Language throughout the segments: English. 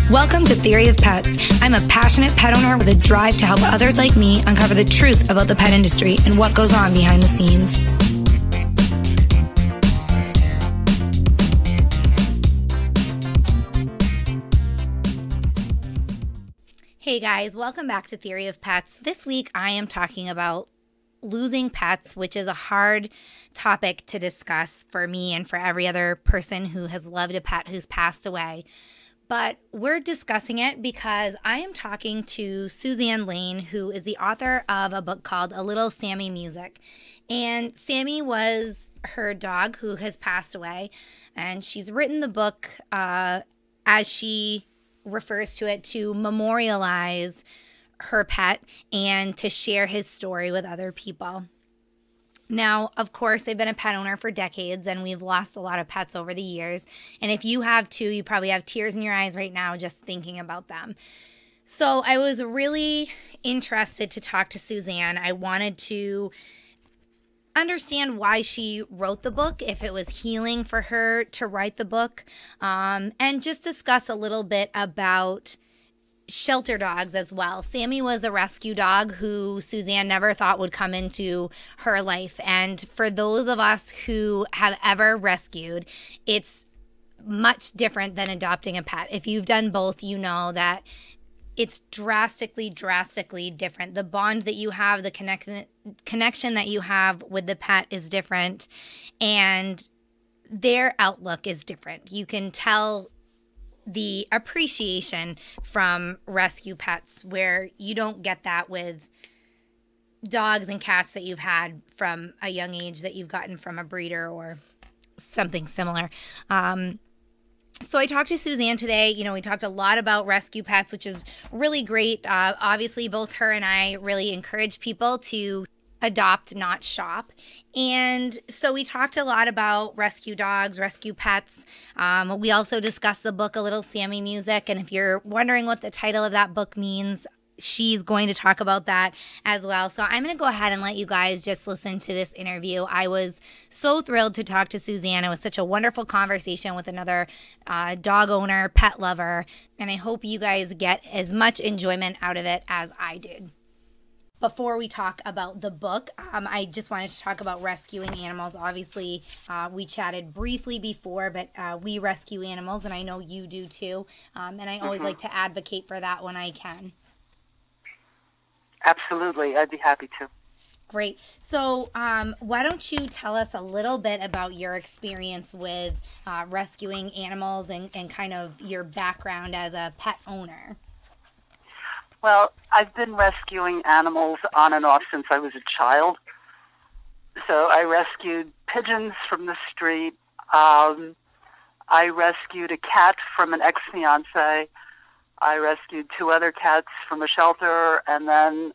Welcome to Theory of Pets. I'm a passionate pet owner with a drive to help others like me uncover the truth about the pet industry and what goes on behind the scenes. Hey guys, welcome back to Theory of Pets. This week I am talking about losing pets, which is a hard topic to discuss for me and for every other person who has loved a pet who's passed away. But we're discussing it because I am talking to Suzanne Lane, who is the author of a book called A Little Sammy Music. And Sammy was her dog who has passed away. And she's written the book, as she refers to it, to memorialize her pet and to share his story with other people. Now, of course, I've been a pet owner for decades, and we've lost a lot of pets over the years. And if you have too, you probably have tears in your eyes right now just thinking about them. So I was really interested to talk to Suzanne. I wanted to understand why she wrote the book, if it was healing for her to write the book, and just discuss a little bit about shelter dogs as well. Sammy was a rescue dog who Suzanne never thought would come into her life. And for those of us who have ever rescued, it's much different than adopting a pet. If you've done both, you know that it's drastically different. The bond that you have, the connection that you have with the pet is different, and their outlook is different. You can tell the appreciation from rescue pets where you don't get that with dogs and cats that you've had from a young age that you've gotten from a breeder or something similar. So I talked to Suzanne today. You know, we talked a lot about rescue pets, which is really great. Obviously, both her and I really encourage people to adopt, not shop. And so we talked a lot about rescue dogs, rescue pets. We also discussed the book, A Little Sammy Music. And if you're wondering what the title of that book means, she's going to talk about that as well. So I'm going to go ahead and let you guys just listen to this interview. I was so thrilled to talk to Suzanne. It was such a wonderful conversation with another dog owner, pet lover. And I hope you guys get as much enjoyment out of it as I did. Before we talk about the book, I just wanted to talk about rescuing animals. Obviously, we chatted briefly before, but we rescue animals, and I know you do too. And I always like to advocate for that when I can. Absolutely. I'd be happy to. Great. So why don't you tell us a little bit about your experience with rescuing animals and kind of your background as a pet owner? Well, I've been rescuing animals on and off since I was a child. So I rescued pigeons from the street. I rescued a cat from an ex-fiance. I rescued 2 other cats from a shelter. And then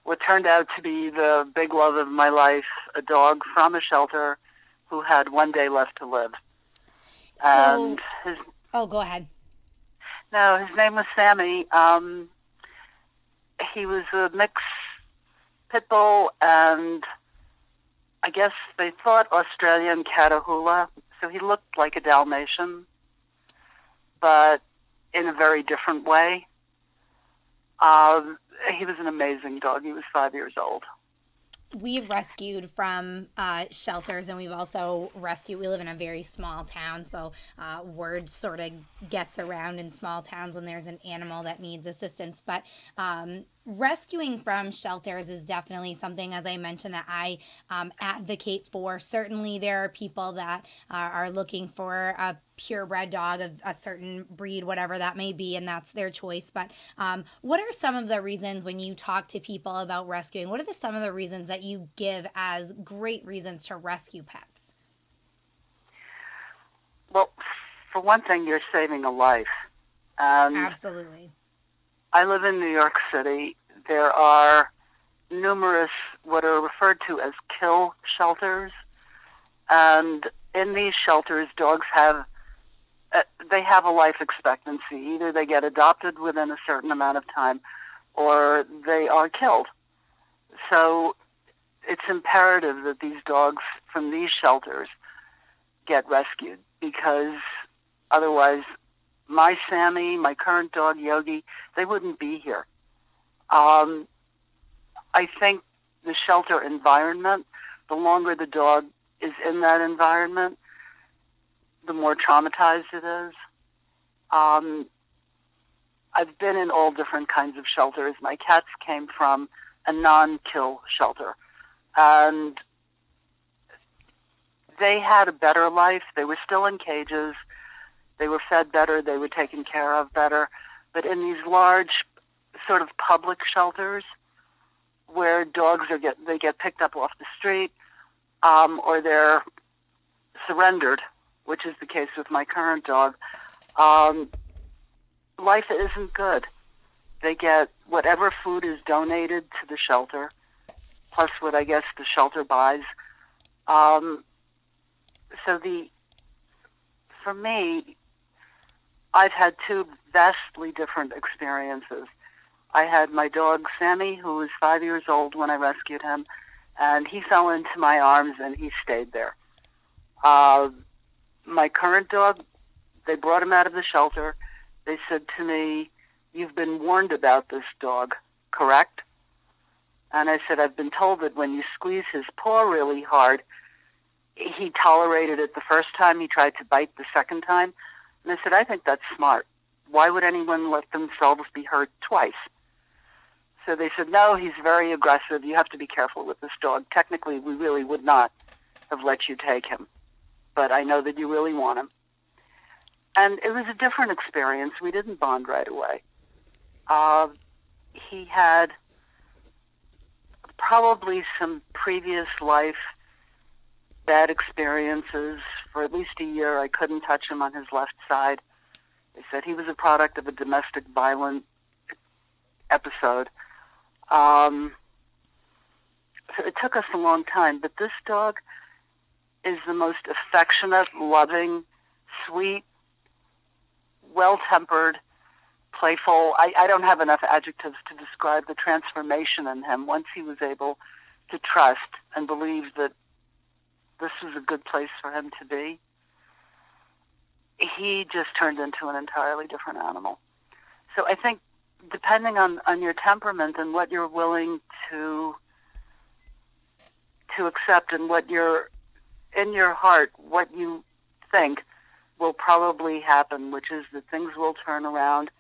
what turned out to be the big love of my life, a dog from a shelter who had 1 day left to live. And go ahead. No, his name was Sammy. He was a mixed pit bull, and I guess they thought Australian Catahoula, so he looked like a Dalmatian, but in a very different way. He was an amazing dog. He was 5 years old. We've rescued from shelters, and we've also rescued. We live in a very small town, so word sort of gets around in small towns when there's an animal that needs assistance. But rescuing from shelters is definitely something, as I mentioned, that I advocate for. Certainly, there are people that are looking for a purebred dog of a certain breed, whatever that may be, and that's their choice. But what are some of the reasons when you talk to people about rescuing? What are some of the reasons that you give as great reasons to rescue pets? Well, for one thing, you're saving a life. Absolutely. I live in New York City. There are numerous what are referred to as kill shelters, and in these shelters, dogs have a life expectancy. Either they get adopted within a certain amount of time, or they are killed. So it's imperative that these dogs from these shelters get rescued, because otherwise my Sammy, my current dog Yogi, they wouldn't be here. I think the shelter environment, the longer the dog is in that environment, the more traumatized it is. I've been in all different kinds of shelters. My cats came from a non-kill shelter, and they had a better life. They were still in cages. They were fed better. They were taken care of better. But in these large sort of public shelters where dogs they get picked up off the street, or they're surrendered, which is the case with my current dog, life isn't good. They get whatever food is donated to the shelter, plus what I guess the shelter buys. For me, I've had two vastly different experiences. I had my dog Sammy, who was 5 years old when I rescued him, and he fell into my arms and he stayed there. My current dog, they brought him out of the shelter. They said to me, "You've been warned about this dog, correct?" And I said, "I've been told that when you squeeze his paw really hard, he tolerated it the first time, he tried to bite the second time." And I said, "I think that's smart. Why would anyone let themselves be hurt twice?" So they said, "No, he's very aggressive. You have to be careful with this dog. Technically, we really would not have let you take him, but I know that you really want him." And it was a different experience. We didn't bond right away. He had probably some previous life bad experiences. For at least a year, I couldn't touch him on his left side. They said he was a product of a domestic violence episode. So it took us a long time, but this dog is the most affectionate, loving, sweet, well-tempered, playful. I don't have enough adjectives to describe the transformation in him once he was able to trust and believe that this was a good place for him to be. He just turned into an entirely different animal. So I think depending on your temperament and what you're willing to accept and what you're in your heart, what you think will probably happen, which is that things will turn around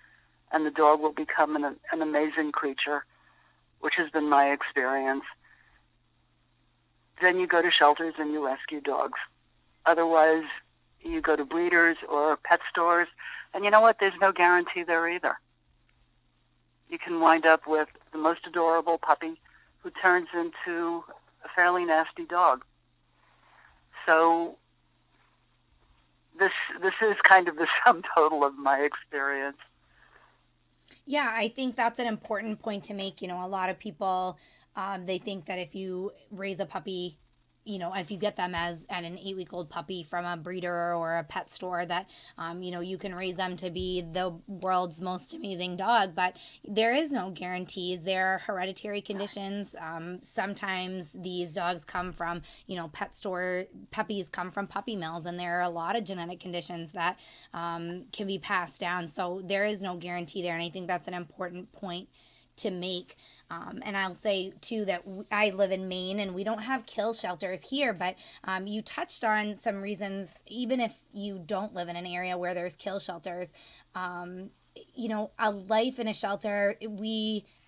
and the dog will become an amazing creature, which has been my experience. Then you go to shelters and you rescue dogs. Otherwise, you go to breeders or pet stores, and you know what? There's no guarantee there either. You can wind up with the most adorable puppy who turns into a fairly nasty dog. So this is kind of the sum total of my experience. Yeah, I think that's an important point to make. A lot of people, they think that if you raise a puppy, if you get them as an 8-week-old puppy from a breeder or a pet store, that, you can raise them to be the world's most amazing dog. But there is no guarantees. There are hereditary conditions. Sometimes these dogs come from, puppies come from puppy mills, and there are a lot of genetic conditions that can be passed down. So there is no guarantee there. And I think that's an important point to make. And I'll say too that I live in Maine and we don't have kill shelters here, but you touched on some reasons, even if you don't live in an area where there's kill shelters, a life in a shelter,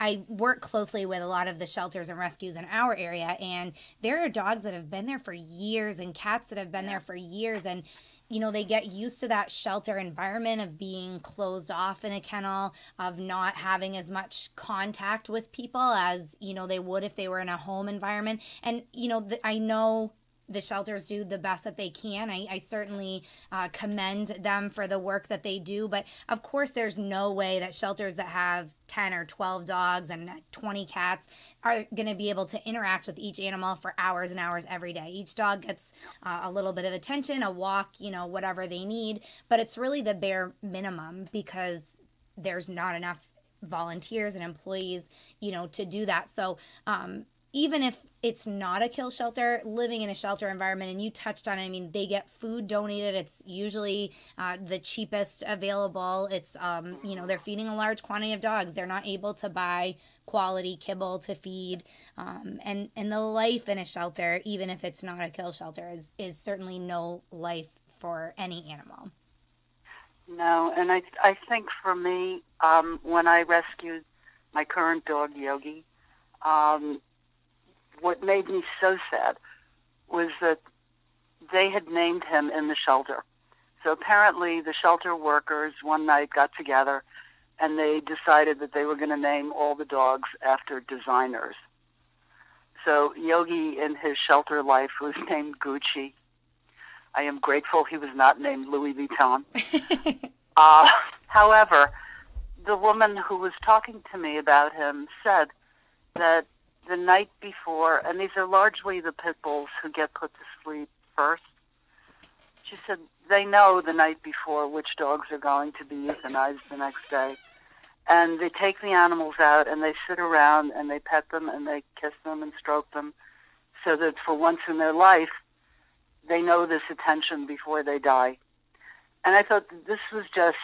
I work closely with a lot of the shelters and rescues in our area, and there are dogs that have been there for years and cats that have been there for years, and they get used to that shelter environment of being closed off in a kennel, of not having as much contact with people as, they would if they were in a home environment. And, I know the shelters do the best that they can. I certainly commend them for the work that they do. But of course, there's no way that shelters that have 10 or 12 dogs and 20 cats are going to be able to interact with each animal for hours and hours every day. Each dog gets a little bit of attention, a walk, whatever they need. But it's really the bare minimum because there's not enough volunteers and employees, to do that. So, even if it's not a kill shelter, living in a shelter environment, and you touched on it, I mean, they get food donated. It's usually the cheapest available. It's, they're feeding a large quantity of dogs. They're not able to buy quality kibble to feed. And the life in a shelter, even if it's not a kill shelter, is certainly no life for any animal. No, and I think for me, when I rescued my current dog, Yogi, what made me so sad was that they had named him in the shelter. So apparently the shelter workers one night got together and they decided that they were going to name all the dogs after designers. So Yogi in his shelter life was named Gucci. I am grateful he was not named Louis Vuitton. However, the woman who was talking to me about him said that the night before, and these are largely the pit bulls who get put to sleep first, she said they know the night before which dogs are going to be euthanized the next day. And they take the animals out and they sit around and they pet them and they kiss them and stroke them so that for once in their life, they know this attention before they die. And I thought this was just,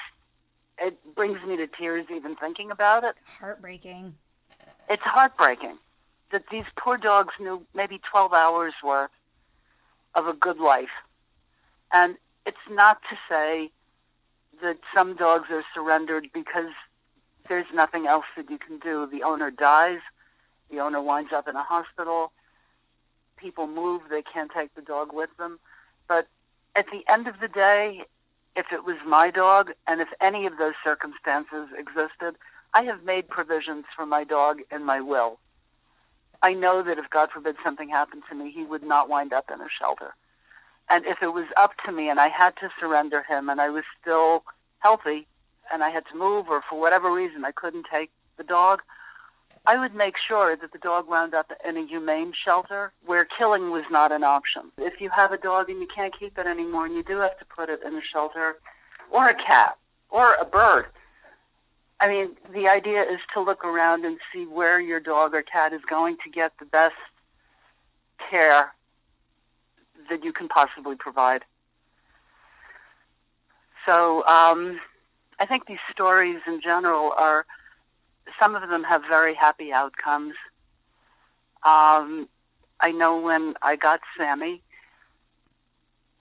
it brings me to tears even thinking about it. Heartbreaking. It's heartbreaking that these poor dogs knew maybe 12 hours worth of a good life. And it's not to say that some dogs are surrendered because there's nothing else that you can do. The owner dies. The owner winds up in a hospital. People move. They can't take the dog with them. But at the end of the day, if it was my dog and if any of those circumstances existed, I have made provisions for my dog in my will. I know that if, God forbid, something happened to me, he would not wind up in a shelter. And if it was up to me and I had to surrender him and I was still healthy and I had to move or for whatever reason I couldn't take the dog, I would make sure that the dog wound up in a humane shelter where killing was not an option. If you have a dog and you can't keep it anymore and you do have to put it in a shelter, or a cat, or a bird, I mean, the idea is to look around and see where your dog or cat is going to get the best care that you can possibly provide. So I think these stories in general are, some of them have very happy outcomes. I know when I got Sammy,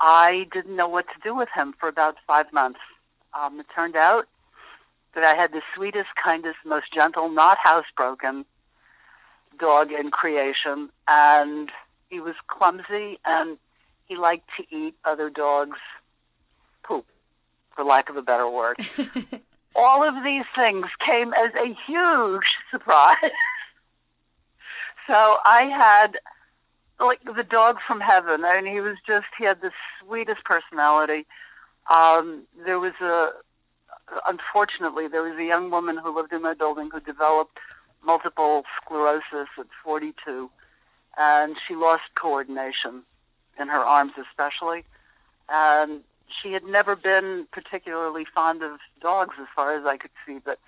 I didn't know what to do with him for about 5 months. It turned out that I had the sweetest, kindest, most gentle, not housebroken dog in creation, and he was clumsy, and he liked to eat other dogs' poop, for lack of a better word. All of these things came as a huge surprise. So I had, like, the dog from heaven, and he had the sweetest personality. Unfortunately, there was a young woman who lived in my building who developed multiple sclerosis at 42, and she lost coordination in her arms especially. And she had never been particularly fond of dogs as far as I could see, but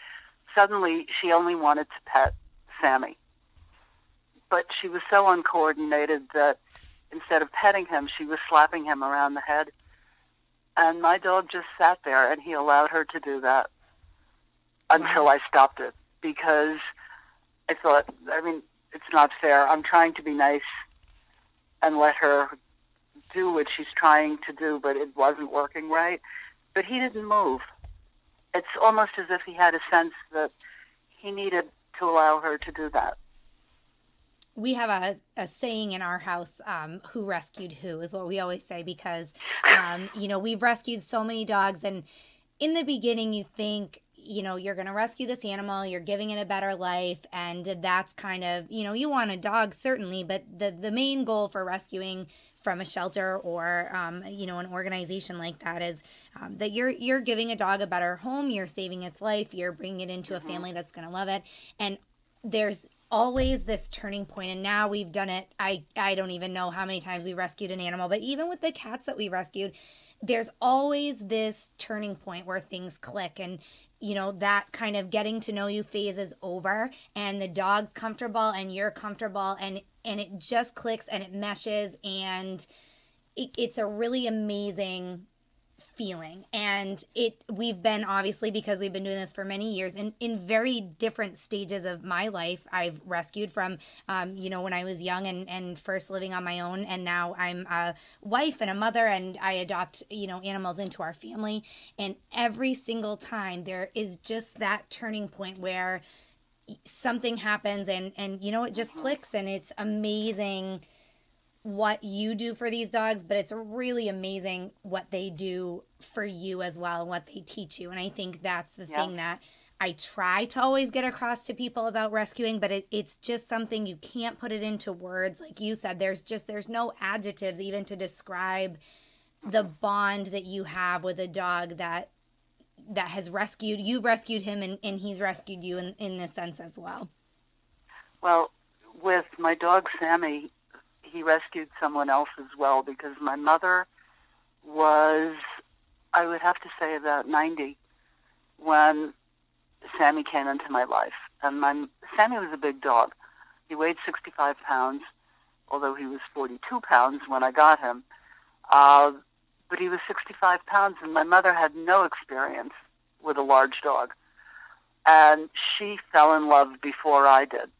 suddenly she only wanted to pet Sammy. But she was so uncoordinated that instead of petting him, she was slapping him around the head. And my dog just sat there, and he allowed her to do that until I stopped it, because I thought, I mean, it's not fair. I'm trying to be nice and let her do what she's trying to do, but it wasn't working right. But he didn't move. It's almost as if he had a sense that he needed to allow her to do that. We have a saying in our house, who rescued who, is what we always say, because, we've rescued so many dogs. And in the beginning, you think, you're going to rescue this animal, you're giving it a better life. And that's kind of, you want a dog, certainly. But the main goal for rescuing from a shelter or, an organization like that is that you're giving a dog a better home. You're saving its life. You're bringing it into a family that's going to love it. And there's always this turning point, and now we've done it. I don't even know how many times we rescued an animal, but even with the cats that we rescued, there's always this turning point where things click, and that kind of getting to know you phase is over, and the dog's comfortable and you're comfortable, and it just clicks and it meshes, and it's a really amazing feeling. And we've been, obviously, because we've been doing this for many years, in very different stages of my life. I've rescued from when I was young and first living on my own, and now I'm a wife and a mother, and I adopt animals into our family. And every single time there is just that turning point where something happens, and it just clicks, and it's amazing what you do for these dogs, but it's really amazing what they do for you as well, and what they teach you. And I think that's the thing that I try to always get across to people about rescuing, but it's just something you can't put it into words. Like you said, there's no adjectives even to describe the bond that you have with a dog that has rescued, you've rescued him, and he's rescued you in this sense as well. Well, with my dog Sammy, he rescued someone else as well, because my mother was, I would have to say, about 90 when Sammy came into my life. And Sammy was a big dog. He weighed 65 pounds, although he was 42 pounds when I got him. But he was 65 pounds, and my mother had no experience with a large dog. And she fell in love before I did.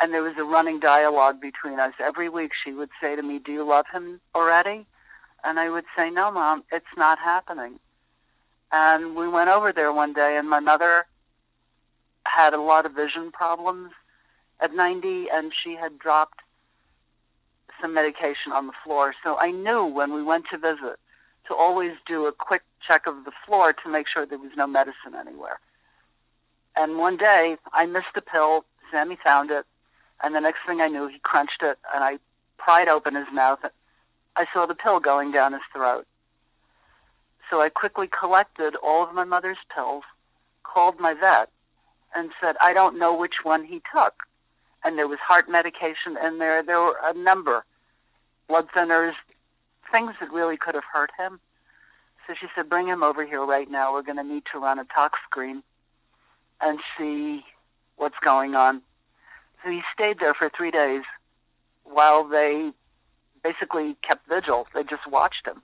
And there was a running dialogue between us. Every week she would say to me, "Do you love him already?" And I would say, "No, Mom, it's not happening." And we went over there one day, and my mother had a lot of vision problems at 90, and she had dropped some medication on the floor. So I knew when we went to visit to always do a quick check of the floor to make sure there was no medicine anywhere. And one day I missed a pill. Sammy found it. And the next thing I knew, he crunched it, and I pried open his mouth. I saw the pill going down his throat. So I quickly collected all of my mother's pills, called my vet, and said, "I don't know which one he took." And there was heart medication in there. There were a number, blood thinners, things that really could have hurt him. So she said, "Bring him over here right now. We're going to need to run a tox screen and see what's going on." So he stayed there for 3 days while they basically kept vigil. They just watched him.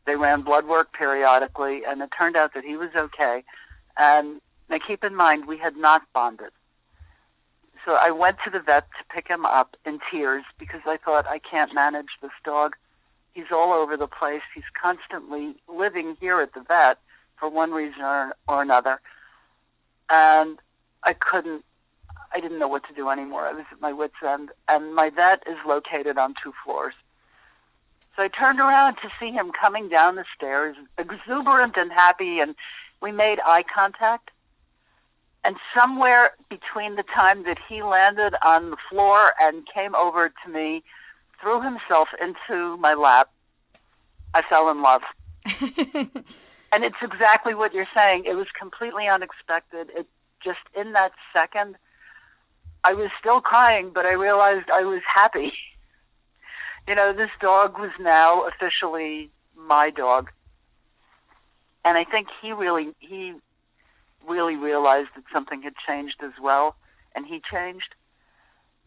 They ran blood work periodically, and it turned out that he was okay. And now keep in mind, we had not bonded. So I went to the vet to pick him up in tears because I thought, I can't manage this dog. He's all over the place. He's constantly living here at the vet for one reason or another. And I didn't know what to do anymore. I was at my wit's end. And my vet is located on 2 floors. So I turned around to see him coming down the stairs, exuberant and happy, and we made eye contact. And somewhere between the time that he landed on the floor and came over to me, threw himself into my lap, I fell in love. And it's exactly what you're saying. It was completely unexpected. It just, in that second, I was still crying, but I realized I was happy. This dog was now officially my dog. And I think he really realized that something had changed as well, and he changed.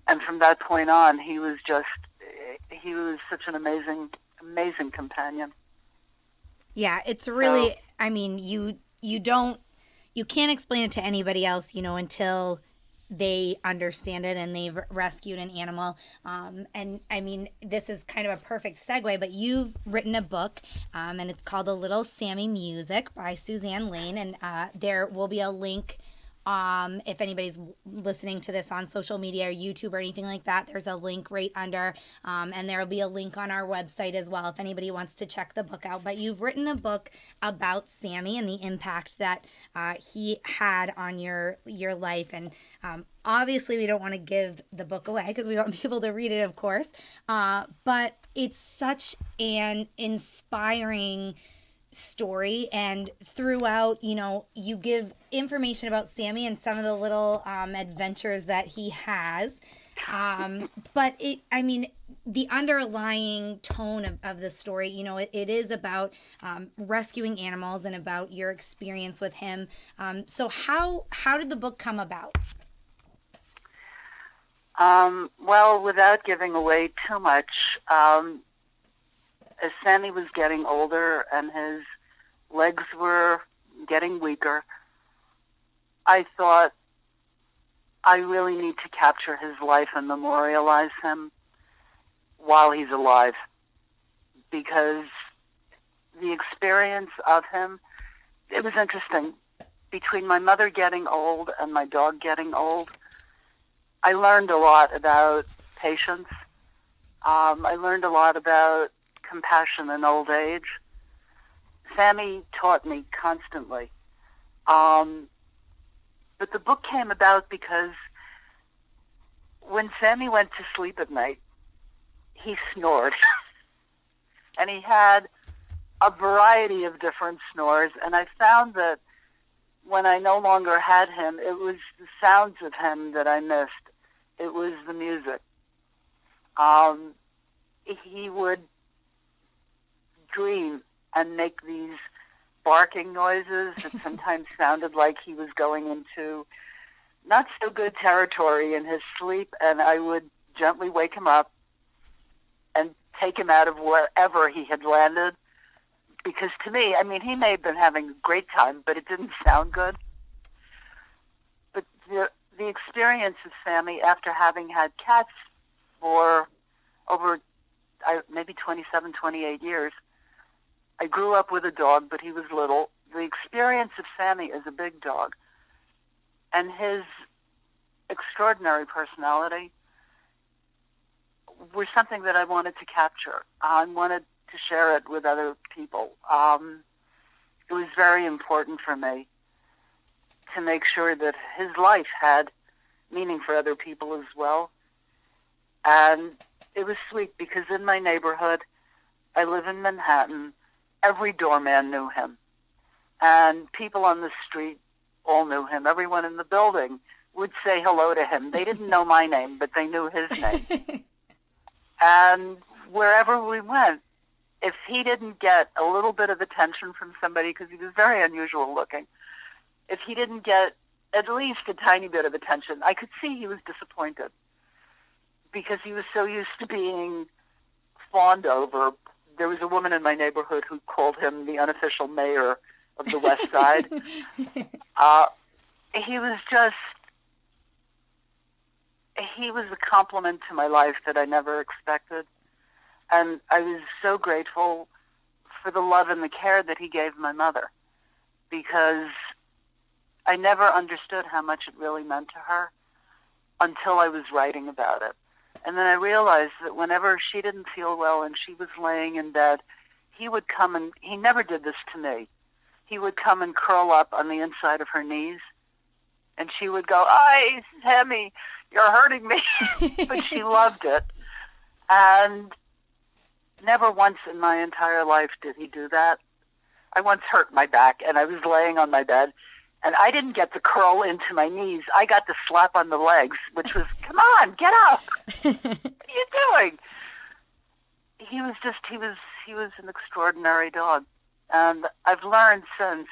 And from that point on, he was such an amazing, amazing companion. Yeah, it's really, I mean, you can't explain it to anybody else, until they understand it and they've rescued an animal. And I mean, this is kind of a perfect segue, but you've written a book, and it's called A Little Sammy Music by Suzanne Lane. And there will be a link. If anybody's listening to this on social media or YouTube or anything like that, there's a link right under, and there'll be a link on our website as well if anybody wants to check the book out. But you've written a book about Sammy and the impact that he had on your life. And obviously we don't want to give the book away because we want people to read it, of course. But it's such an inspiring story, and throughout, you give information about Sammy and some of the little adventures that he has. But the underlying tone of the story, it is about rescuing animals and about your experience with him. So how did the book come about? Well, without giving away too much, as Sammy was getting older and his legs were getting weaker, I thought, I really need to capture his life and memorialize him while he's alive, because the experience of him, it was interesting. Between my mother getting old and my dog getting old, I learned a lot about patience. I learned a lot about compassion in old age. Sammy taught me constantly. But the book came about because when Sammy went to sleep at night, he snored. And he had a variety of different snores. And I found that when I no longer had him, it was the sounds of him that I missed. It was the music. He would dream and make these barking noises that sometimes sounded like he was going into not so good territory in his sleep, and I would gently wake him up and take him out of wherever he had landed. Because to me, he may have been having a great time, but it didn't sound good. But the experience of Sammy, after having had cats for over maybe 27, 28 years, I grew up with a dog, but he was little. The experience of Sammy as a big dog and his extraordinary personality were something that I wanted to capture. I wanted to share it with other people. It was very important for me to make sure that his life had meaning for other people as well. And it was sweet because in my neighborhood, I live in Manhattan, every doorman knew him. And people on the street all knew him. Everyone in the building would say hello to him. They didn't know my name, but they knew his name. And wherever we went, if he didn't get a little bit of attention from somebody, because he was very unusual looking, if he didn't get at least a tiny bit of attention, I could see he was disappointed because he was so used to being fawned over. There was a woman in my neighborhood who called him the unofficial mayor of the West Side. He was a compliment to my life that I never expected. And I was so grateful for the love and the care that he gave my mother, because I never understood how much it really meant to her until I was writing about it. And then I realized that whenever she didn't feel well and she was laying in bed, he would come and, he never did this to me, he would come and curl up on the inside of her knees, and she would go, "Ay, Sammy, you're hurting me." But she loved it. And never once in my entire life did he do that. I once hurt my back, and I was laying on my bed, and I didn't get the curl into my knees. I got the slap on the legs, which was, "Come on, get up. What are you doing?" He was an extraordinary dog. And I've learned since,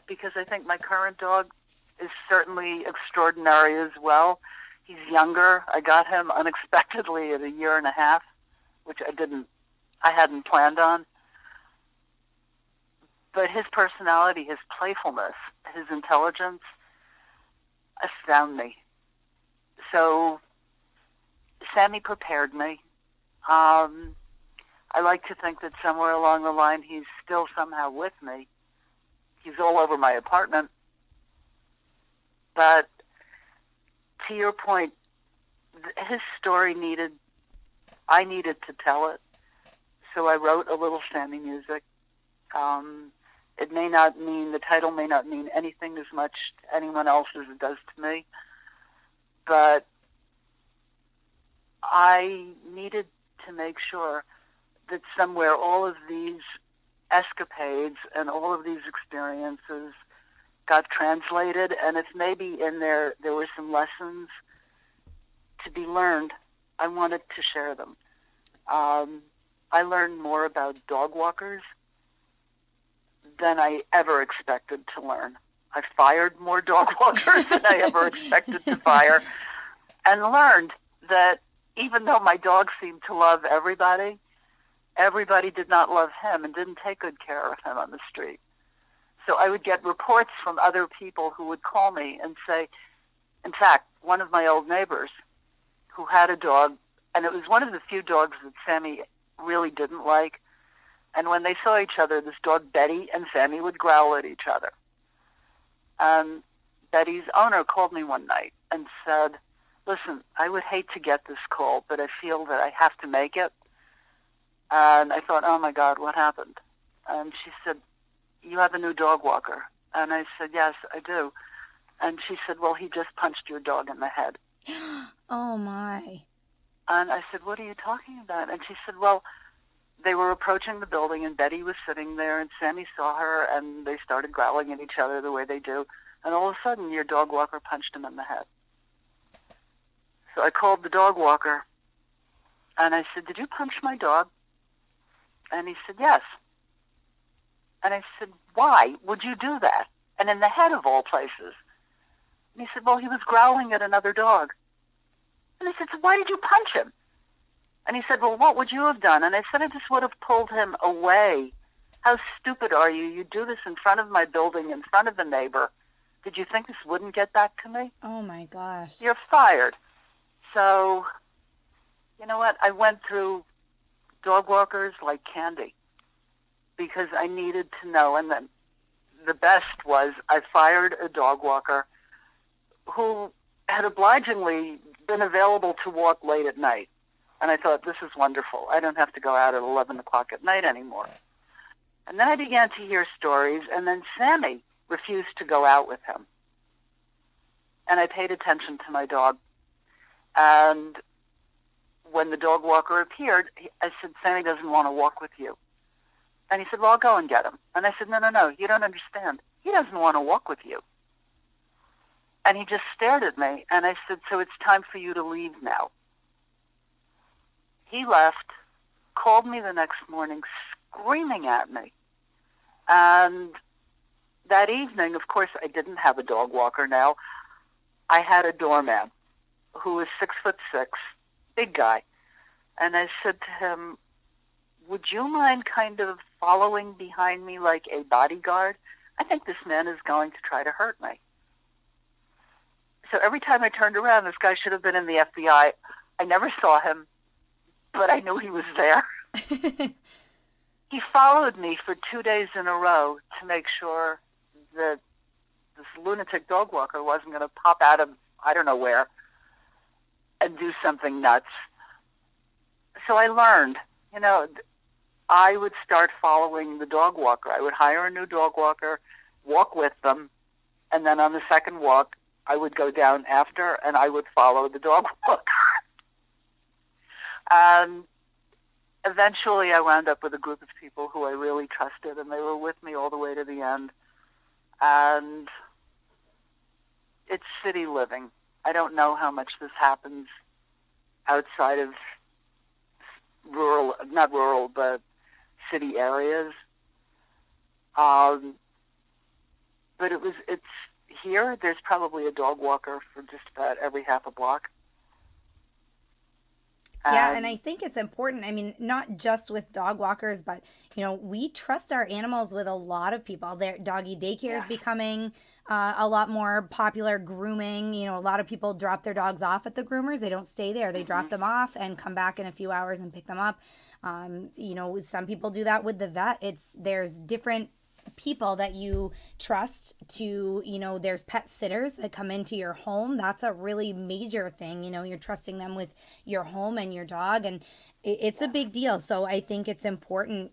because I think my current dog is certainly extraordinary as well. He's younger. I got him unexpectedly at 1.5 years, which I hadn't planned on. But his personality, his playfulness, his intelligence astound me. So Sammy prepared me. I like to think that somewhere along the line he's still somehow with me. He's all over my apartment. But to your point, his story I needed to tell it. So I wrote a little Sammy music. It may not mean, the title may not mean anything as much to anyone else as it does to me, but I needed to make sure that somewhere all of these escapades and all of these experiences got translated, and if maybe in there were some lessons to be learned, I wanted to share them. I learned more about dog walkers than I ever expected to learn. I fired more dog walkers than I ever expected to fire, and learned that even though my dog seemed to love everybody, everybody did not love him and didn't take good care of him on the street. So I would get reports from other people who would call me and say, in fact, one of my old neighbors who had a dog, and it was one of the few dogs that Sammy really didn't like, and when they saw each other, this dog Betty and Sammy would growl at each other. Betty's owner called me one night and said, listen, I would hate to get this call, but I feel that I have to make it. And I thought, oh my God, what happened? And she said, you have a new dog walker. And I said, yes, I do. And she said, well, he just punched your dog in the head. Oh my. And I said, what are you talking about? And she said, well, they were approaching the building and Betty was sitting there and Sammy saw her and they started growling at each other the way they do. And all of a sudden your dog walker punched him in the head. So I called the dog walker and I said, did you punch my dog? And he said, yes. And I said, why would you do that? And in the head of all places. And he said, well, he was growling at another dog. And I said, so why did you punch him? And he said, well, what would you have done? And I said, I just would have pulled him away. How stupid are you? You do this in front of my building, in front of a neighbor. Did you think this wouldn't get back to me? Oh, my gosh. You're fired. So, you know what? I went through dog walkers like candy because I needed to know. And then the best was I fired a dog walker who had obligingly been available to walk late at night. And I thought, this is wonderful. I don't have to go out at 11 o'clock at night anymore. And then I began to hear stories, and then Sammy refused to go out with him. And I paid attention to my dog. And when the dog walker appeared, I said, Sammy doesn't want to walk with you. And he said, well, I'll go and get him. And I said, no, you don't understand. He doesn't want to walk with you. And he just stared at me, and I said, so it's time for you to leave now. He left, called me the next morning, screaming at me. And that evening, of course, I didn't have a dog walker now. I had a doorman who was 6'6", big guy. And I said to him, would you mind kind of following behind me like a bodyguard? I think this man is going to try to hurt me. So every time I turned around, this guy should have been in the FBI. I never saw him, but I knew he was there. He followed me for 2 days in a row to make sure that this lunatic dog walker wasn't going to pop out of I don't know where and do something nuts. So I learned, I would start following the dog walker. I would hire a new dog walker, walk with them, and then on the second walk, I would go down after, and I would follow the dog walker. Eventually, I wound up with a group of people who I really trusted, and they were with me all the way to the end. And it's city living. I don't know how much this happens outside of not rural, but city areas. But it's here. There's probably a dog walker for just about every half a block. Yeah, and I think it's important. I mean, not just with dog walkers, but, we trust our animals with a lot of people. Their doggy daycare is becoming a lot more popular. Grooming, a lot of people drop their dogs off at the groomers. They don't stay there. They drop them off and come back in a few hours and pick them up. Some people do that with the vet. There's different people that you trust to, there's pet sitters that come into your home. That's a really major thing. You're trusting them with your home and your dog, and it's a big deal. So I think it's important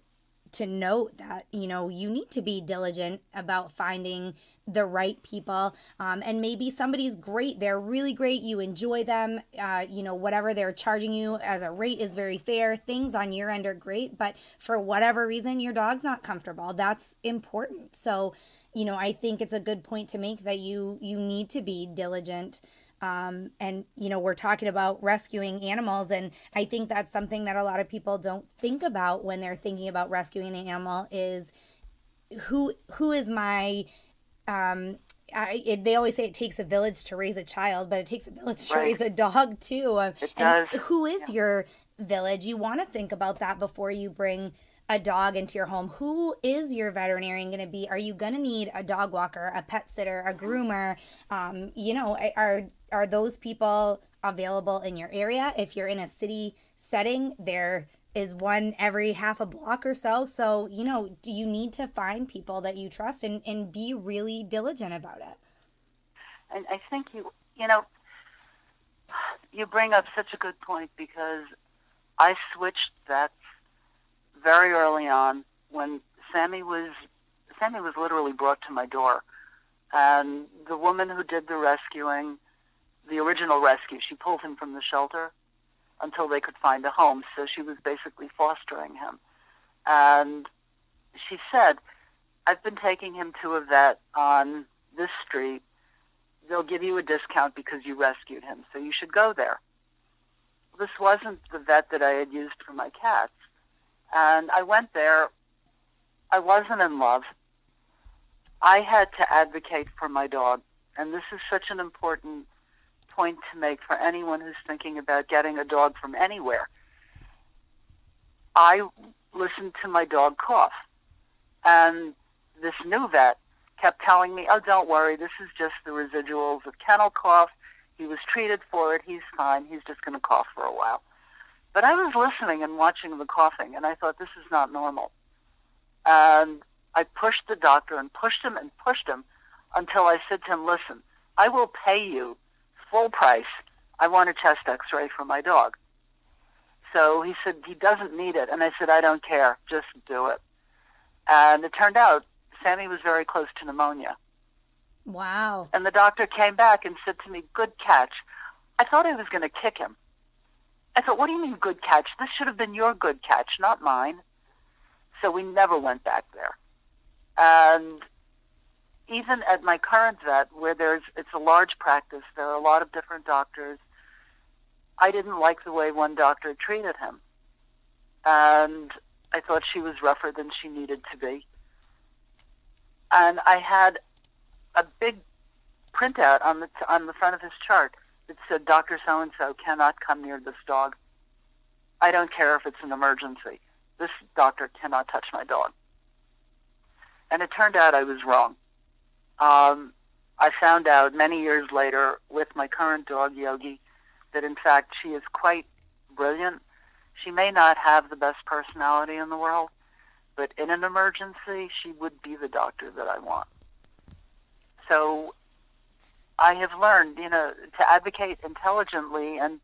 to note that, you need to be diligent about finding the right people. And maybe somebody's great. They're really great. You enjoy them. Whatever they're charging you as a rate is very fair. Things on your end are great. But for whatever reason, your dog's not comfortable. That's important. So, I think it's a good point to make that you need to be diligent And, you know, we're talking about rescuing animals. And I think that's something that a lot of people don't think about when they're thinking about rescuing an animal is who is my they always say it takes a village to raise a child, but it takes a village to Right. raise a dog too. It And does. who is Yeah. your village? You want to think about that before you bring a dog into your home. Who is your veterinarian going to be? Are you going to need a dog walker, a pet sitter, a groomer? You know, are those people available in your area? If you're in a city setting, there is one every half a block or so. So, you know, do you need to find people that you trust and be really diligent about it? And I think you know, you bring up such a good point because I switched vets very early on when Sammy was literally brought to my door. And the woman who did the rescuing, the original rescue, she pulled him from the shelter until they could find a home. So she was basically fostering him. And she said, I've been taking him to a vet on this street. They'll give you a discount because you rescued him, so you should go there. This wasn't the vet that I had used for my cats. And I went there. I wasn't in love. I had to advocate for my dog. And this is such an important point to make for anyone who's thinking about getting a dog from anywhere. I listened to my dog cough. And this new vet kept telling me, oh, don't worry, this is just the residuals of kennel cough. He was treated for it. He's fine. He's just going to cough for a while. But I was listening and watching the coughing, and I thought, this is not normal. And I pushed the doctor and pushed him until I said to him, listen, I will pay you full price. I want a chest x-ray for my dog. So he said, he doesn't need it. And I said, I don't care. Just do it. And it turned out Sammy was very close to pneumonia. Wow. And the doctor came back and said to me, good catch. I thought I was going to kick him. I thought, what do you mean good catch? This should have been your good catch, not mine. So we never went back there. And even at my current vet, where it's a large practice, there are a lot of different doctors, I didn't like the way one doctor treated him. And I thought she was rougher than she needed to be. And I had a big printout on the front of his chart that said, Dr. So-and-so cannot come near this dog. I don't care if it's an emergency. This doctor cannot touch my dog. And it turned out I was wrong. I found out many years later with my current dog, Yogi, that in fact she is quite brilliant. She may not have the best personality in the world, but in an emergency, she would be the doctor that I want. So I have learned, to advocate intelligently and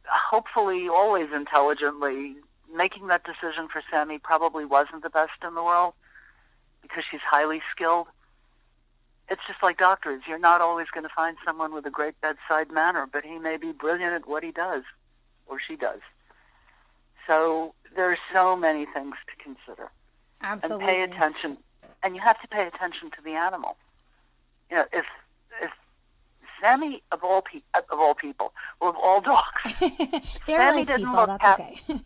hopefully always intelligently. Making that decision for Sammy probably wasn't the best in the world because she's highly skilled. It's just like doctors. You're not always going to find someone with a great bedside manner, but he may be brilliant at what he does, or she does. So there are so many things to consider. Absolutely. And pay attention. And you have to pay attention to the animal. If Sammy, of all people, well, of all dogs, they're Sammy like didn't people, look that's happy. okay.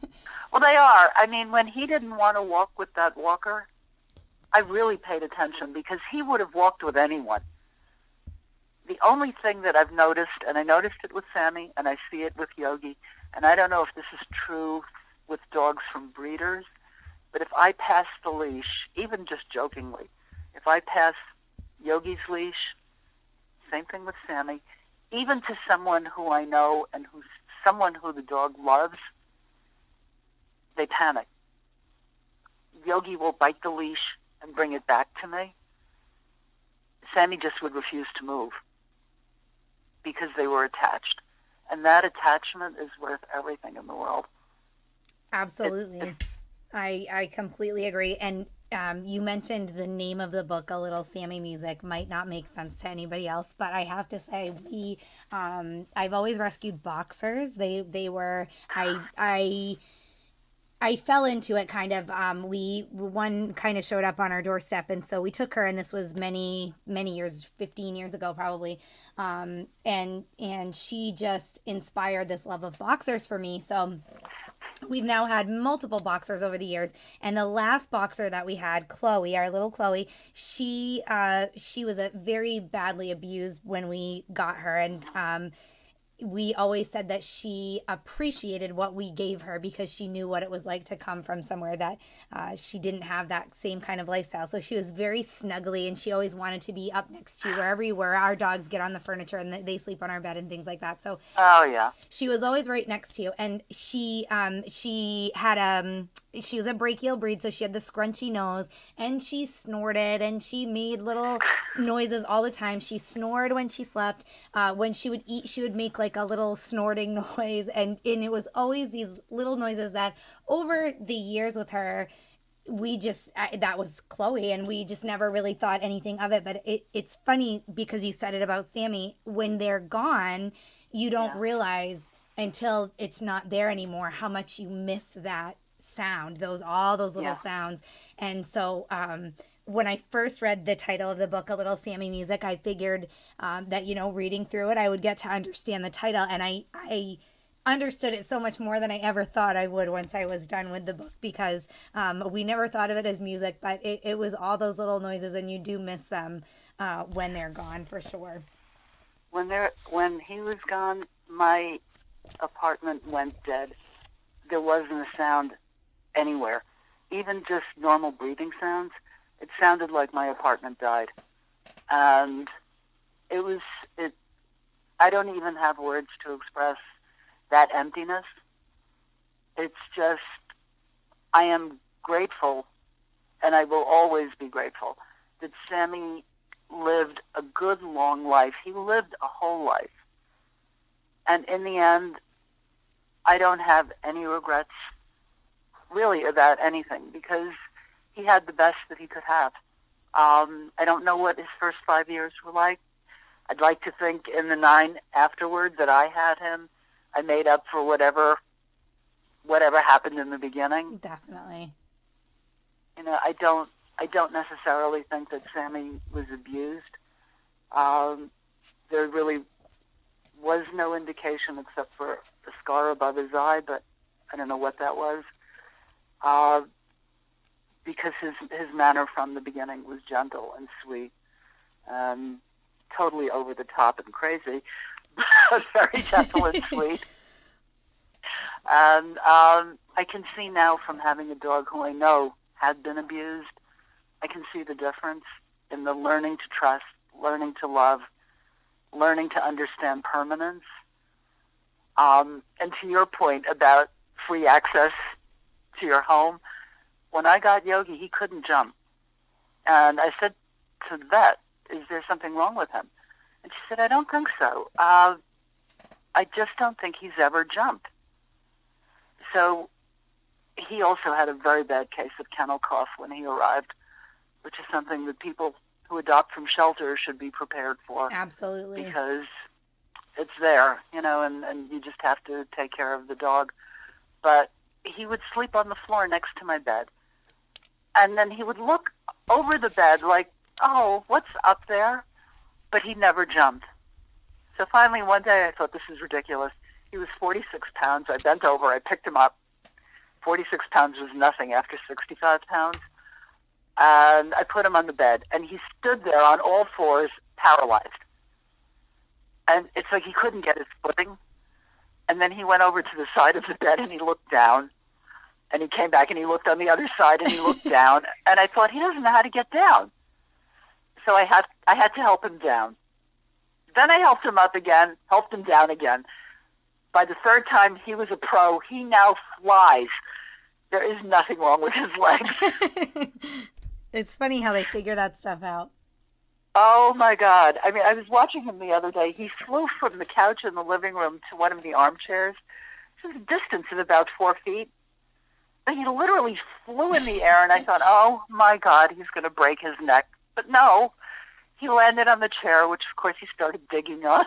Well, they are. I mean, when he didn't want to walk with that walker, I really paid attention because he would have walked with anyone. The only thing that I've noticed, and I noticed it with Sammy, and I see it with Yogi, and I don't know if this is true with dogs from breeders, but if I pass the leash, even just jokingly, if I pass Yogi's leash, same thing with Sammy, even to someone who I know and someone who the dog loves, they panic. Yogi will bite the leash and bring it back to me. Sammy just would refuse to move because they were attached. And that attachment is worth everything in the world. Absolutely. I completely agree. And you mentioned the name of the book, A Little Sammy Music. Might not make sense to anybody else, but I have to say I've always rescued boxers. They were, I fell into it kind of. One kind of showed up on our doorstep, and so we took her, and this was many years, 15 years ago probably, and she just inspired this love of boxers for me. So we've now had multiple boxers over the years, and the last boxer that we had, Chloe, our little Chloe, she was a very badly abused when we got her, and we always said that she appreciated what we gave her because she knew what it was like to come from somewhere that she didn't have that same kind of lifestyle. So she was very snuggly, and she always wanted to be up next to wherever we were. Our dogs get on the furniture and they sleep on our bed and things like that. So oh yeah, she was always right next to you. And she had she was a brachial breed, so she had the scrunchy nose, and she snorted, and she made little noises all the time. She snored when she slept. When she would eat, she would make like a little snorting noise, and it was always these little noises that over the years with her, that was Chloe, and we just never really thought anything of it. But it's funny because you said it about Sammy. When they're gone, you don't realize until it's not there anymore how much you miss that sound, all those little sounds. And so when I first read the title of the book, A Little Sammy Music, I figured that, reading through it, I would get to understand the title. And I understood it so much more than I ever thought I would once I was done with the book, because we never thought of it as music, but it was all those little noises, and you do miss them when they're gone, for sure. When he was gone, my apartment went dead. There wasn't a sound anywhere, even just normal breathing sounds. It sounded like my apartment died, and I don't even have words to express that emptiness. It's just, I am grateful, and I will always be grateful, that Sammy lived a good long life. He lived a whole life, and in the end, I don't have any regrets really about anything, because he had the best that he could have. I don't know what his first 5 years were like. I'd like to think in the 9 afterward that I had him, I made up for whatever happened in the beginning. Definitely. I don't necessarily think that Sammy was abused. There really was no indication except for a scar above his eye, but I don't know what that was. Because his manner from the beginning was gentle and sweet, totally over the top and crazy, but very gentle and sweet. And I can see now, from having a dog who I know had been abused, I can see the difference in the learning to trust, learning to love, learning to understand permanence. And to your point about free access to your home, when I got Yogi, he couldn't jump. And I said to the vet, is there something wrong with him? And she said, I don't think so. I just don't think he's ever jumped. So he also had a very bad case of kennel cough when he arrived, which is something that people who adopt from shelters should be prepared for. Absolutely. Because it's there, and you just have to take care of the dog. But he would sleep on the floor next to my bed. And then he would look over the bed like, oh, what's up there? But he never jumped. So finally one day I thought, this is ridiculous. He was 46 pounds. I bent over. I picked him up. 46 pounds was nothing after 65 pounds. And I put him on the bed. And he stood there on all fours, paralyzed. And it's like he couldn't get his footing. And then he went over to the side of the bed and he looked down. And he came back and he looked on the other side and he looked down. And I thought, he doesn't know how to get down. So I had to help him down. Then I helped him up again, helped him down again. By the third time, he was a pro. He now flies. There is nothing wrong with his legs. It's funny how they figure that stuff out. Oh, my God. I mean, I was watching him the other day. He flew from the couch in the living room to one of the armchairs. This is a distance of about 4 feet. And he literally flew in the air, and I thought, oh, my God, he's going to break his neck. But no, he landed on the chair, which, of course, he started digging on.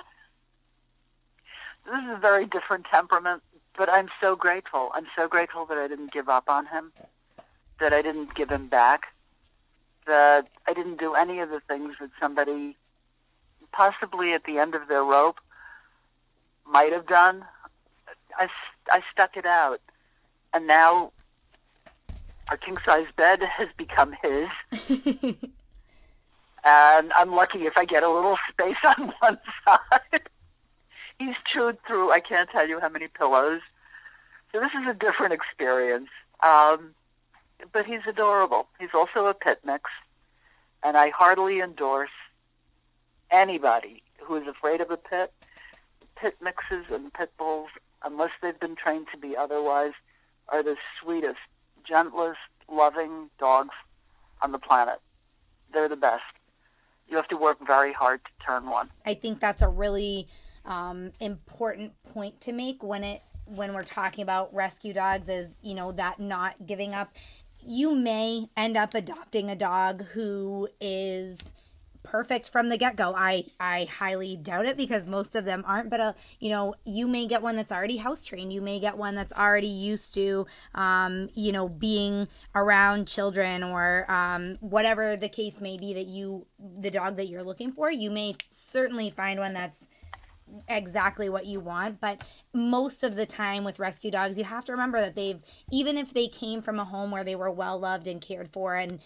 This is a very different temperament But I'm so grateful. I'm so grateful that I didn't give up on him, that I didn't give him back, that I didn't do any of the things that somebody possibly at the end of their rope might have done. I stuck it out. And now our king-size bed has become his. And I'm lucky if I get a little space on one side. He's chewed through, I can't tell you how many pillows. So this is a different experience. But he's adorable. He's also a pit mix. And I heartily endorse anybody who is afraid of a pit. Pit mixes and pit bulls, unless they've been trained to be otherwise, are the sweetest, gentlest, loving dogs on the planet. They're the best. You have to work very hard to turn one. I think that's a really important point to make when we're talking about rescue dogs, is, you know, that not giving up. You may end up adopting a dog who is perfect from the get-go. I highly doubt it, because most of them aren't, but you know, you may get one that's already house trained. You may get one that's already used to you know, being around children, or whatever the case may be, that the dog that you're looking for. You may certainly find one that's exactly what you want, but most of the time with rescue dogs, you have to remember that even if they came from a home where they were well loved and cared for, and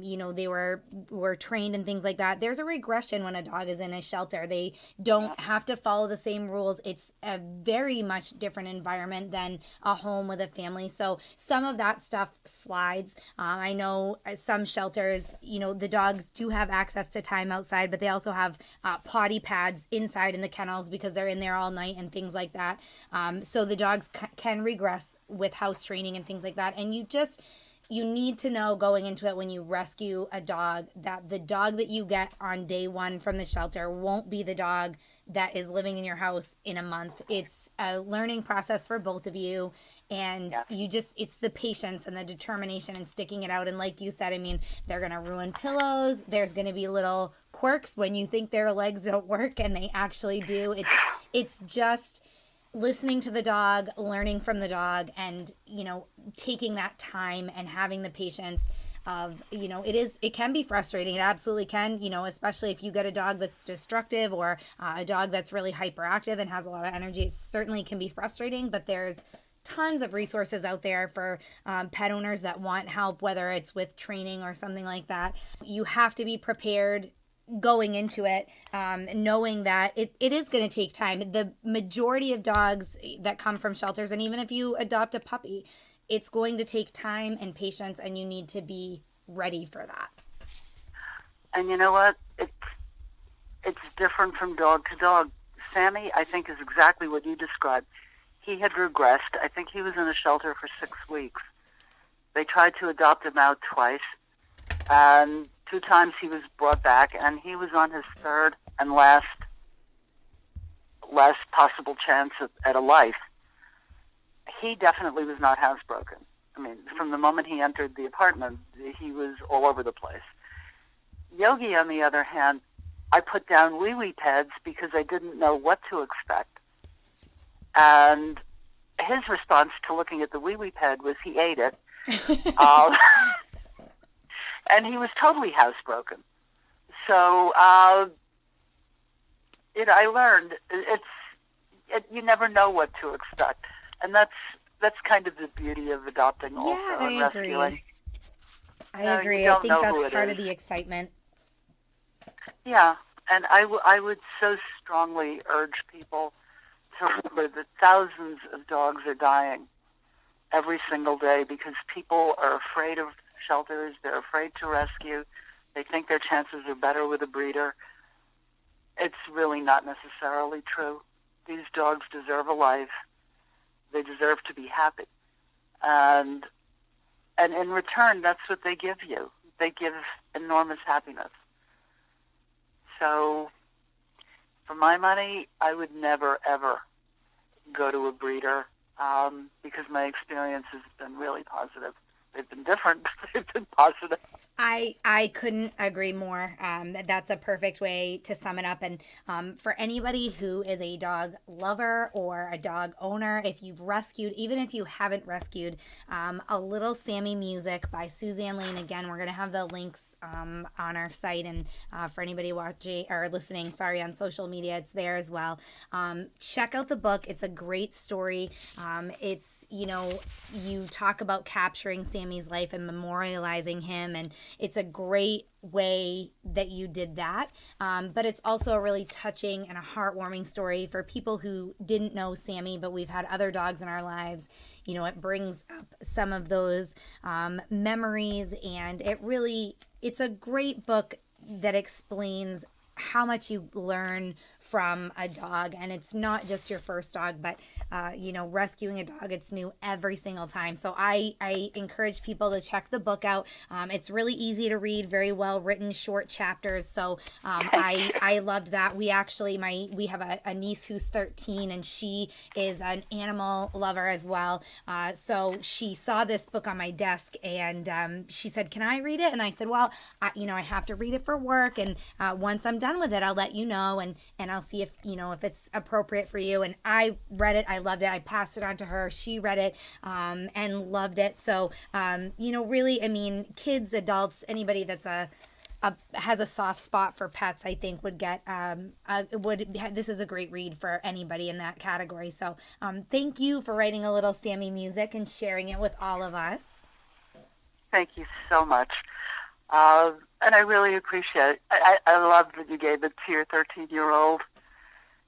you know, they were trained and things like that, there's a regression when a dog is in a shelter. They don't have to follow the same rules. It's a very much different environment than a home with a family, so some of that stuff slides. I know some shelters, you know, the dogs do have access to time outside, but they also have potty pads inside in the kennels, because they're in there all night and things like that. So the dogs can regress with house training and things like that. And you need to know going into it, when you rescue a dog, that the dog that you get on day one from the shelter won't be the dog that is living in your house in a month. It's a learning process for both of you. And it's the patience and the determination and sticking it out. And like you said, I mean, they're going to ruin pillows. There's going to be little quirks when you think their legs don't work and they actually do. It's just listening to the dog, learning from the dog, and, you know, taking that time and having the patience of, you know, it can be frustrating. It absolutely can, you know, especially if you get a dog that's destructive, or a dog that's really hyperactive and has a lot of energy. It certainly can be frustrating, but there's tons of resources out there for pet owners that want help, whether it's with training or something like that. You have to be prepared going into it, knowing that it is going to take time. The majority of dogs that come from shelters, and even if you adopt a puppy, it's going to take time and patience, and you need to be ready for that. And you know what? It's different from dog to dog. Sammy, I think, is exactly what you described. He had regressed. I think he was in a shelter for 6 weeks. They tried to adopt him out twice, and 2 times he was brought back, and he was on his third and last possible chance at a life. He definitely was not housebroken. I mean, from the moment he entered the apartment, he was all over the place. Yogi, on the other hand, I put down wee-wee pads because I didn't know what to expect. And his response to looking at the wee-wee pad was he ate it. And he was totally housebroken. So, I learned you never know what to expect, and that's kind of the beauty of adopting also and rescuing. I agree. I think that's part of the excitement. Yeah, and I would so strongly urge people to remember that thousands of dogs are dying every single day because people are afraid of shelters. They're afraid to rescue. They think their chances are better with a breeder. It's really not necessarily true. These dogs deserve a life. They deserve to be happy. And in return, that's what they give you. They give enormous happiness. So, for my money, I would never, ever go to a breeder because my experience has been really positive. They've been different, but they've been positive. I couldn't agree more. That's a perfect way to sum it up. And for anybody who is a dog lover or a dog owner, if you've rescued, even if you haven't rescued, A Little Sammy Music by Suzanne Lane. Again, we're going to have the links on our site. And for anybody watching or listening, sorry, on social media, it's there as well. Check out the book. It's a great story. It's, you talk about capturing Sammy's life and memorializing him, and it's a great way that you did that. But it's also a really touching and a heartwarming story for people who didn't know Sammy, but we've had other dogs in our lives. It brings up some of those memories, and it's a great book that explains how much you learn from a dog. And it's not just your first dog, but rescuing a dog, it's new every single time. So I encourage people to check the book out. It's really easy to read, very well written, short chapters. So I loved that. We actually we have a niece who's 13, and she is an animal lover as well. So she saw this book on my desk, and she said, "Can I read it?" And I said, "Well, I have to read it for work, and once I'm done with it, I'll let you know, and I'll see if it's appropriate for you." And I read it. I loved it. I passed it on to her. She read it and loved it. So really, I mean, kids, adults, anybody that's has a soft spot for pets, I think would get this is a great read for anybody in that category. So thank you for writing A Little Sammy Music and sharing it with all of us. Thank you so much. And I really appreciate it. I love that you gave it to your 13-year-old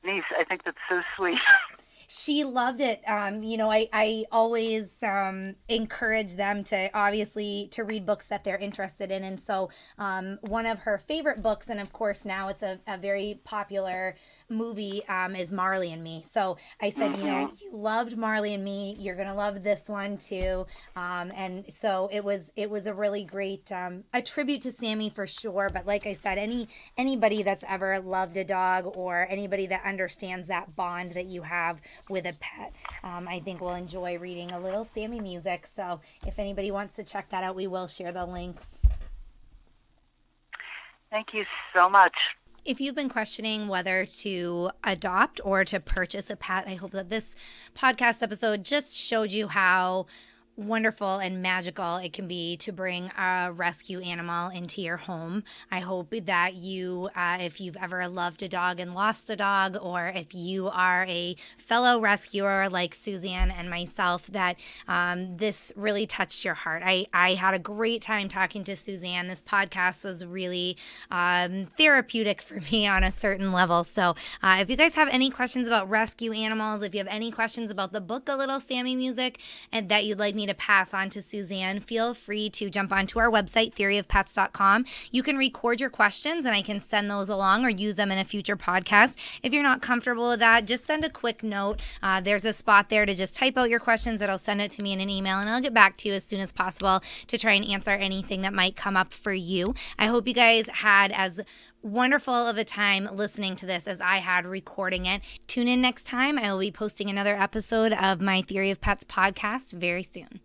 niece. I think that's so sweet. She loved it. I always encourage them to read books that they're interested in. And so one of her favorite books, and of course now it's a very popular movie, is Marley and Me. So I said, you loved Marley and Me. You're going to love this one too. And so it was a really great a tribute to Sammy for sure. But like I said, anybody that's ever loved a dog, or anybody that understands that bond that you have with a pet, I think will enjoy reading A Little Sammy Music. So if anybody wants to check that out, we will share the links. Thank you so much. If you've been questioning whether to adopt or to purchase a pet, I hope that this podcast episode just showed you how wonderful and magical it can be to bring a rescue animal into your home. I hope that you, if you've ever loved a dog and lost a dog, or if you are a fellow rescuer like Suzanne and myself, that this really touched your heart. I had a great time talking to Suzanne. This podcast was really therapeutic for me on a certain level. So if you guys have any questions about rescue animals, if you have any questions about the book A Little Sammy Music, and that you'd like me to pass on to Suzanne, feel free to jump onto our website, theoryofpets.com. You can record your questions and I can send those along or use them in a future podcast. If you're not comfortable with that, just send a quick note. There's a spot there to just type out your questions. It'll send it to me in an email, and I'll get back to you as soon as possible to try and answer anything that might come up for you. I hope you guys had as wonderful of a time listening to this as I had recording it. Tune in next time. I will be posting another episode of my Theory of Pets podcast very soon.